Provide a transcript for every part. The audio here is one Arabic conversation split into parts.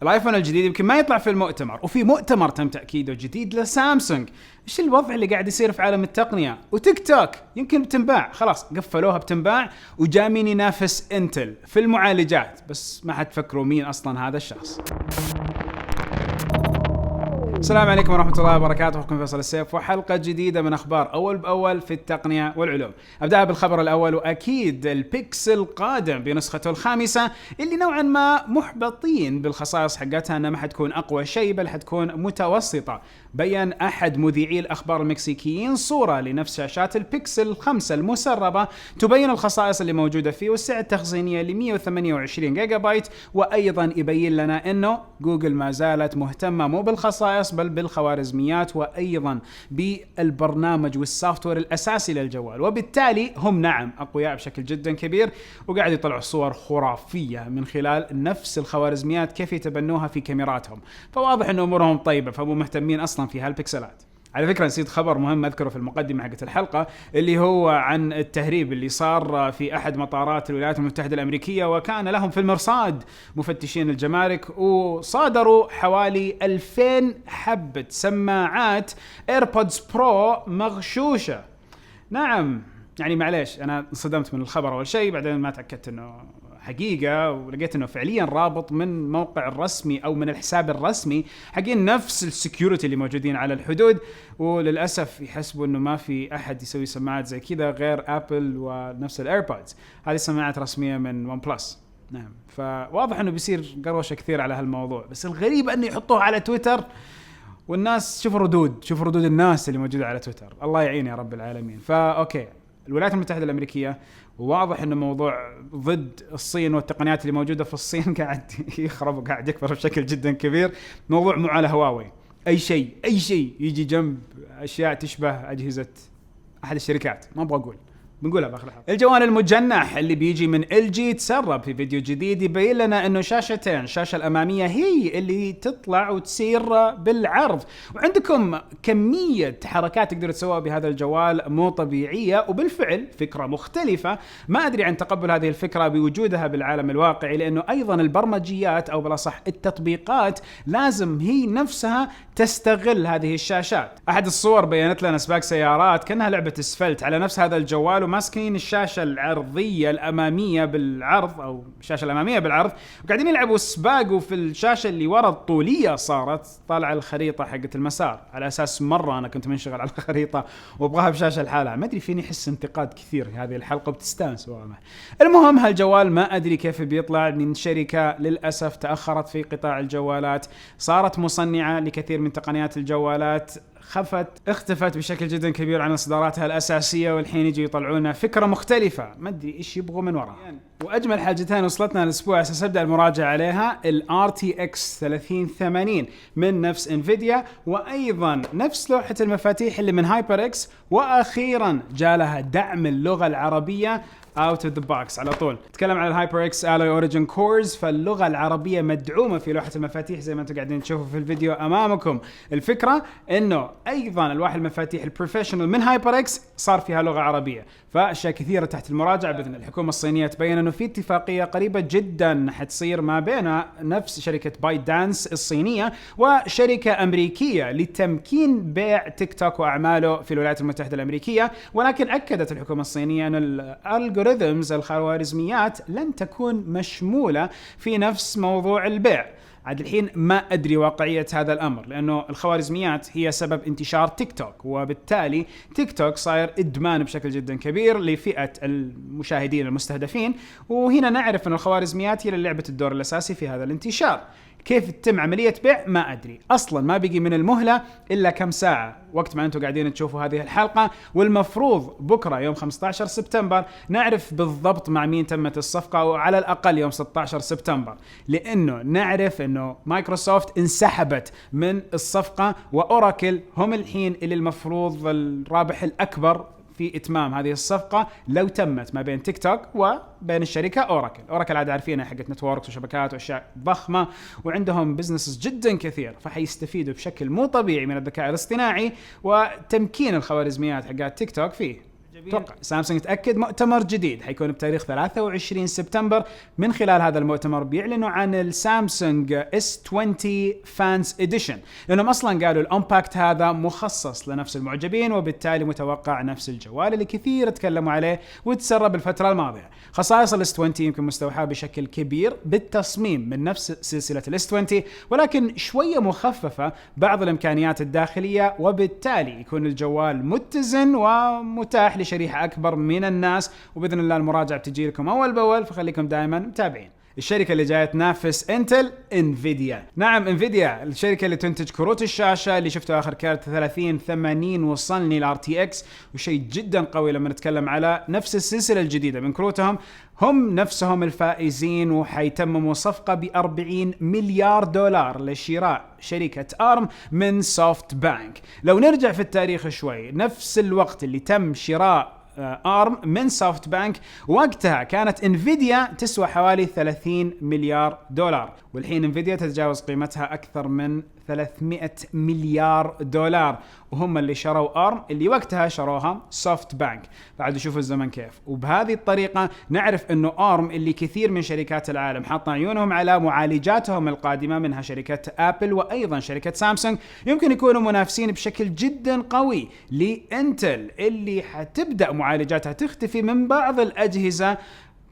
الايفون الجديد يمكن ما يطلع في المؤتمر، وفي مؤتمر تم تأكيده جديد لسامسونج. ايش الوضع اللي قاعد يصير في عالم التقنية؟ وتيك توك يمكن بتنباع، خلاص قفلوها بتنباع، وجامين ينافس انتل في المعالجات، بس ما حد فكروا مين اصلا هذا الشخص. السلام عليكم ورحمة الله وبركاته، أخوكم فيصل السيف وحلقة جديدة من أخبار أول بأول في التقنية والعلوم. أبدأها بالخبر الأول، وأكيد البيكسل قادم بنسخته الخامسة اللي نوعا ما محبطين بالخصائص حقتها أنها ما حتكون أقوى شيء بل حتكون متوسطة. بيّن أحد مذيعي الأخبار المكسيكيين صورة لنفس شاشات البيكسل 5 المسربة تبين الخصائص اللي موجودة فيه والسعة التخزينية ل 128 جيجا بايت، وأيضا يبين لنا أنه جوجل ما زالت مهتمة مو بالخصائص بل بالخوارزميات وأيضا بالبرنامج والسوفتوير الأساسي للجوال، وبالتالي هم نعم أقوياء بشكل جدا كبير، وقاعد يطلعوا صور خرافية من خلال نفس الخوارزميات كيف يتبنوها في كاميراتهم، فواضح أن أمورهم طيبة، فهم مهتمين أصلا في هالبكسلات. على فكرة نسيت خبر مهم أذكره في المقدمة حقت الحلقة، اللي هو عن التهريب اللي صار في أحد مطارات الولايات المتحدة الأمريكية، وكان لهم في المرصاد مفتشين الجمارك وصادروا حوالي 2000 حبة سماعات ايربودز برو مغشوشة. نعم يعني معليش أنا انصدمت من الخبر أول شيء، بعدين ما تأكدت أنه حقيقة، ولقيت انه فعليا رابط من موقع الرسمي او من الحساب الرسمي حقين نفس السكيورتي اللي موجودين على الحدود، وللأسف يحسبوا انه ما في احد يسوي سماعات زي كذا غير ابل ونفس الايربودز. هذه سماعات رسمية من ون بلس. نعم، فواضح انه بيصير قروشة كثير على هالموضوع، بس الغريب انه يحطوه على تويتر والناس شوفوا ردود الناس اللي موجودة على تويتر. الله يعين يا رب العالمين. فأوكي، الولايات المتحدة الأمريكية، وواضح انه موضوع ضد الصين والتقنيات اللي موجودة في الصين قاعد يخرب وقاعد يكبر بشكل جدا كبير. موضوع مو على هواوي، اي شيء يجي جنب اشياء تشبه اجهزة احد الشركات، ما ابغى اقول، بنقولها باخر حلقة. الجوال المجنح اللي بيجي من LG تسرب في فيديو جديد يبين لنا انه شاشتين، الشاشة الامامية هي اللي تطلع وتسير بالعرض، وعندكم كمية حركات تقدروا تسووها بهذا الجوال مو طبيعية، وبالفعل فكرة مختلفة. ما ادري عن تقبل هذه الفكرة بوجودها بالعالم الواقعي، لانه ايضا البرمجيات او بالاصح التطبيقات لازم هي نفسها تستغل هذه الشاشات. احد الصور بينت لنا سباق سيارات كأنها لعبة اسفلت على نفس هذا الجوال، وماسكين الشاشة العرضية الأمامية بالعرض أو الشاشة الأمامية بالعرض، وقاعدين يلعبوا سباق، وفي الشاشة اللي ورا الطولية صارت طالع الخريطة حقت المسار، على أساس مرة أنا كنت منشغل على الخريطة وأبغاها بشاشة الحالة. ما أدري فيني حس انتقاد كثير في هذه الحلقة وبتستانس واضح. المهم هالجوال ما أدري كيف بيطلع من شركة للأسف تأخرت في قطاع الجوالات، صارت مصنعة لكثير من تقنيات الجوالات، اختفت بشكل جدا كبير عن اصداراتها الاساسيه، والحين يجي يطلعونا فكره مختلفه ما ادري ايش يبغوا من وراها. واجمل حاجتين وصلتنا الاسبوع اساس ابدا المراجعه عليها، ال RTX 3080 من نفس انفيديا، وايضا نفس لوحه المفاتيح اللي من هايبر اكس، واخيرا جالها دعم اللغه العربيه out of the box على طول. نتكلم عن الهايبر اكس الوي اوريجين كورز، فاللغه العربيه مدعومه في لوحه المفاتيح زي ما انتم قاعدين تشوفوا في الفيديو امامكم. الفكره انه ايضا الواح المفاتيح البروفيشنال من هايبر اكس صار فيها لغه عربيه، فاشياء كثيره تحت المراجعه باذن الحكومه الصينيه تبين انه في اتفاقيه قريبه جدا حتصير ما بين نفس شركه بايت دانس الصينيه وشركه امريكيه لتمكين بيع تيك توك واعماله في الولايات المتحده الامريكيه، ولكن اكدت الحكومه الصينيه ان الالغوريثمز الخوارزميات لن تكون مشموله في نفس موضوع البيع. عاد الحين ما أدري واقعية هذا الأمر، لأنه الخوارزميات هي سبب انتشار تيك توك، وبالتالي تيك توك صاير إدمان بشكل جدا كبير لفئة المشاهدين المستهدفين، وهنا نعرف أن الخوارزميات هي اللي لعبت الدور الأساسي في هذا الانتشار. كيف تتم عملية بيع ما أدري، أصلا ما بيجي من المهلة إلا كم ساعة وقت ما أنتم قاعدين تشوفوا هذه الحلقة، والمفروض بكرة يوم 15 سبتمبر نعرف بالضبط مع مين تمت الصفقة، وعلى الأقل يوم 16 سبتمبر، لأنه نعرف أنه مايكروسوفت انسحبت من الصفقة، وأوراكل هم الحين اللي المفروض الرابح الأكبر في إتمام هذه الصفقة لو تمت ما بين تيك توك وبين الشركة أوراكل عاد عارفينها حقت نتوركس وشبكات وأشياء ضخمة، وعندهم بزنسز جدا كثير، فحيستفيدوا بشكل مو طبيعي من الذكاء الاصطناعي وتمكين الخوارزميات حقات تيك توك فيه. اتوقع سامسونج تأكد مؤتمر جديد حيكون بتاريخ 23 سبتمبر. من خلال هذا المؤتمر بيعلنوا عن السامسونج S20 فانز اديشن، لانهم اصلا قالوا الامباكت هذا مخصص لنفس المعجبين، وبالتالي متوقع نفس الجوال اللي كثير تكلموا عليه وتسرب الفترة الماضية. خصائص الاس 20 يمكن مستوحاة بشكل كبير بالتصميم من نفس سلسلة الاس 20، ولكن شوية مخففة بعض الامكانيات الداخلية، وبالتالي يكون الجوال متزن ومتاح لشريحة اكبر من الناس. وباذن الله المراجعة بتجي لكم اول باول، فخليكم دائما متابعين. الشركة اللي جاية تنافس انتل انفيديا. نعم انفيديا الشركة اللي تنتج كروت الشاشة اللي شفتوا اخر كارت 3080 وصلني الار تي اكس، وشيء جدا قوي لما نتكلم على نفس السلسلة الجديدة من كروتهم. هم نفسهم الفائزين، وحيتمموا صفقة ب$40 مليار لشراء شركة آرم من سوفت بانك. لو نرجع في التاريخ شوي، نفس الوقت اللي تم شراء آرم من سوفت بانك وقتها كانت انفيديا تسوى حوالي $30 مليار، والحين انفيديا تتجاوز قيمتها أكثر من $300 مليار، وهم اللي شروا آرم اللي وقتها شروها سوفت بانك. بعد شوفوا الزمن كيف. وبهذه الطريقة نعرف انه آرم اللي كثير من شركات العالم حاطة عيونهم على معالجاتهم القادمة، منها شركة آبل وأيضا شركة سامسونج، يمكن يكونوا منافسين بشكل جدا قوي لإنتل اللي حتبدأ معالجاتها تختفي من بعض الأجهزة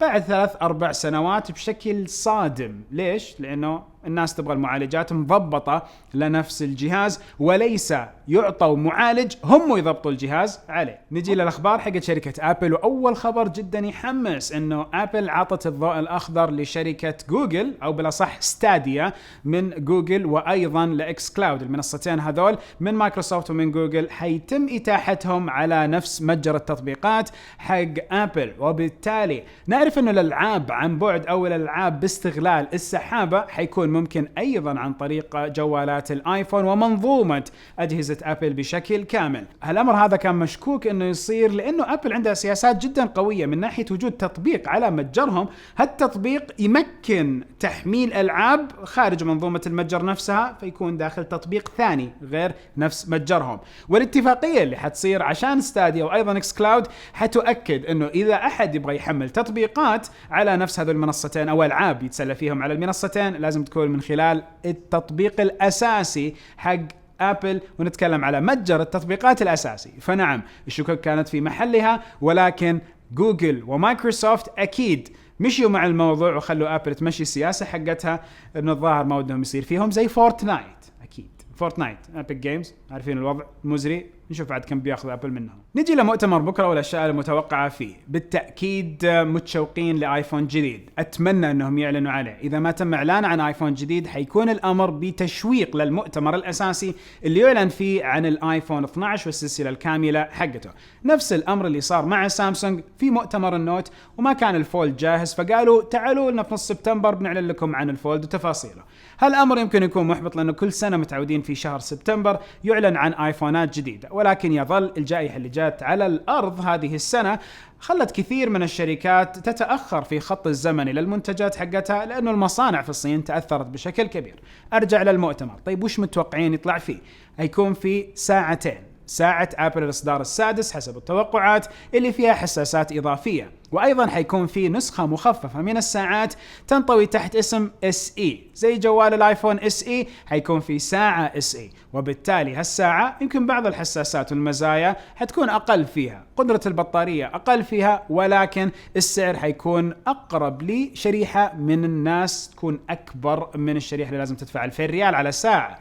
بعد 3-4 سنوات بشكل صادم. ليش؟ لأنه الناس تبغى المعالجات مضبطة لنفس الجهاز، وليس يعطوا معالج هم يضبطوا الجهاز عليه. نجي للأخبار حق شركة آبل، وأول خبر جدا يحمس إنه آبل عطت الضوء الأخضر لشركة جوجل، أو بالأصح ستاديا من جوجل، وأيضا لإكس كلاود. المنصتين هذول من مايكروسوفت ومن جوجل حيتم إتاحتهم على نفس متجر التطبيقات حق آبل، وبالتالي نعرف إنه الألعاب عن بعد أو الألعاب باستغلال السحابة حيكون ممكن أيضا عن طريق جوالات الآيفون ومنظومة أجهزة آبل بشكل كامل. هالأمر هذا كان مشكوك إنه يصير، لأنه آبل عندها سياسات جدا قوية من ناحية وجود تطبيق على متجرهم. هالتطبيق يمكن تحميل ألعاب خارج منظومة المتجر نفسها، فيكون داخل تطبيق ثاني غير نفس متجرهم. والاتفاقية اللي حتصير عشان ستاديا وأيضا إكس كلاود حتؤكد إنه إذا أحد يبغى يحمل تطبيقات على نفس هذه المنصتين أو ألعاب يتسلى فيهم على المنصتين، لازم تكون من خلال التطبيق الأساسي حق آبل، ونتكلم على متجر التطبيقات الأساسي. فنعم الشكوك كانت في محلها، ولكن جوجل ومايكروسوفت أكيد مشيوا مع الموضوع وخلوا آبل تمشي السياسة حقتها، إنه الظاهر ما ودهم يصير فيهم زي فورتنايت. أكيد فورتنايت أبيك جيمز عارفين الوضع مزري، نشوف بعد كم بياخذ آبل منهم. نجي لمؤتمر بكرة والأشياء المتوقعة فيه. بالتأكيد متشوقين لآيفون جديد، أتمنى أنهم يعلنوا عليه. إذا ما تم إعلان عن آيفون جديد حيكون الأمر بتشويق للمؤتمر الأساسي اللي يعلن فيه عن الآيفون 12 والسلسلة الكاملة حقته. نفس الأمر اللي صار مع سامسونج في مؤتمر النوت، وما كان الفولد جاهز، فقالوا تعالوا لنا في نص سبتمبر بنعلن لكم عن الفولد وتفاصيله. هالأمر يمكن يكون محبط، لأنه كل سنة متعودين في شهر سبتمبر يعلن عن آيفونات جديدة، ولكن يظل الجائحة اللي جات على الأرض هذه السنة خلت كثير من الشركات تتأخر في خط الزمن إلى المنتجات حقتها، لأنه المصانع في الصين تأثرت بشكل كبير. أرجع للمؤتمر. طيب وش متوقعين يطلع فيه؟ هيكون في ساعتين، ساعة آبل الإصدار السادس حسب التوقعات اللي فيها حساسات إضافية، وأيضا حيكون في نسخة مخففة من الساعات تنطوي تحت اسم SE زي جوال الآيفون SE. حيكون في ساعة SE، وبالتالي هالساعة يمكن بعض الحساسات والمزايا حتكون أقل فيها، قدرة البطارية أقل فيها، ولكن السعر حيكون أقرب لشريحة من الناس تكون أكبر من الشريحة اللي لازم تدفع $2000 على الساعة.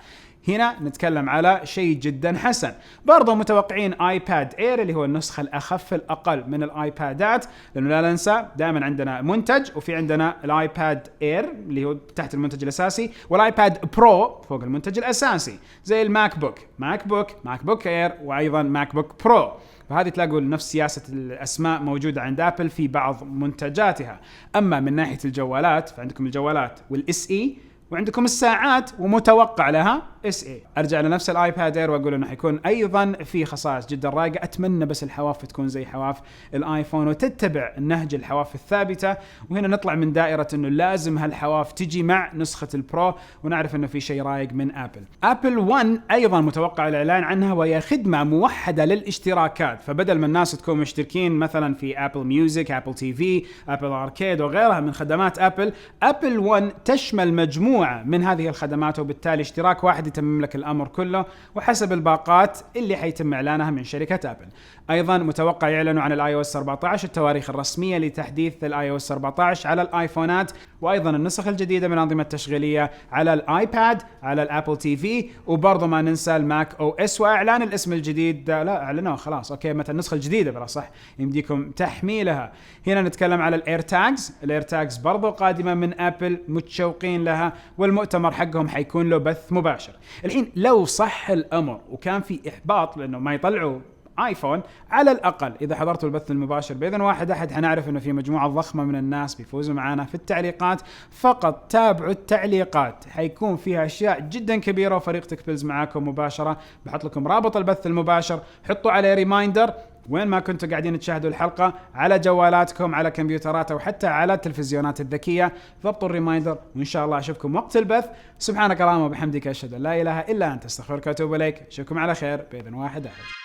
هنا نتكلم على شيء جدا حسن. برضو متوقعين ايباد اير اللي هو النسخة الأخف الأقل من الايبادات، لأنه لا ننسى دائما عندنا منتج وفي عندنا الايباد اير اللي هو تحت المنتج الأساسي، والايباد برو فوق المنتج الأساسي، زي الماك بوك، ماك بوك اير، وأيضا ماك بوك برو. فهذه تلاقوا نفس سياسة الأسماء موجودة عند آبل في بعض منتجاتها. أما من ناحية الجوالات فعندكم الجوالات والإس إي، وعندكم الساعات ومتوقع لها اس اي. ارجع لنفس الايباد اير واقول انه حيكون ايضا في خصائص جدا رايقه. اتمنى بس الحواف تكون زي حواف الايفون وتتبع النهج الحواف الثابته. وهنا نطلع من دائره انه لازم هالحواف تجي مع نسخه البرو، ونعرف انه في شيء رايق من ابل. ابل 1 ايضا متوقع الاعلان عنها، وهي خدمه موحده للاشتراكات. فبدل ما الناس تكون مشتركين مثلا في ابل ميوزك، ابل تي في، ابل اركيد وغيرها من خدمات ابل، ابل 1 تشمل مجموعه من هذه الخدمات، وبالتالي اشتراك واحد يتمم لك الامر كله وحسب الباقات اللي حيتم اعلانها من شركه ابل. ايضا متوقع يعلنوا عن الاي او اس 14 التواريخ الرسميه لتحديث الاي او اس 14 على الايفونات، وايضا النسخ الجديده من الانظمه التشغيليه على الايباد، على الابل تي في، وبرضه ما ننسى الماك او اس. واعلان الاسم الجديد لا اعلنوه خلاص، اوكي متى النسخه الجديده بلا صح يمديكم تحميلها. هنا نتكلم على الاير تاجز. الاير تاجز برضه قادمه من ابل، متشوقين لها، والمؤتمر حقهم حيكون له بث مباشر. الحين لو صح الامر وكان في احباط لانه ما يطلعوا ايفون، على الاقل اذا حضرتوا البث المباشر باذن واحد احد حنعرف انه في مجموعه ضخمه من الناس بيفوزوا معنا في التعليقات. فقط تابعوا التعليقات، حيكون فيها اشياء جدا كبيره، وفريق تكبلز معاكم مباشره. بحط لكم رابط البث المباشر، حطوا عليه ريمايندر وين ما كنتوا قاعدين تشاهدوا الحلقه، على جوالاتكم، على كمبيوترات، او حتى على التلفزيونات الذكيه. ضبطوا الريمايندر، وان شاء الله اشوفكم وقت البث. سبحانك اللهم وبحمدك، اشهد ان لا اله الا انت، استغفرك واتوب اليك. اشوفكم على خير باذن واحد احد.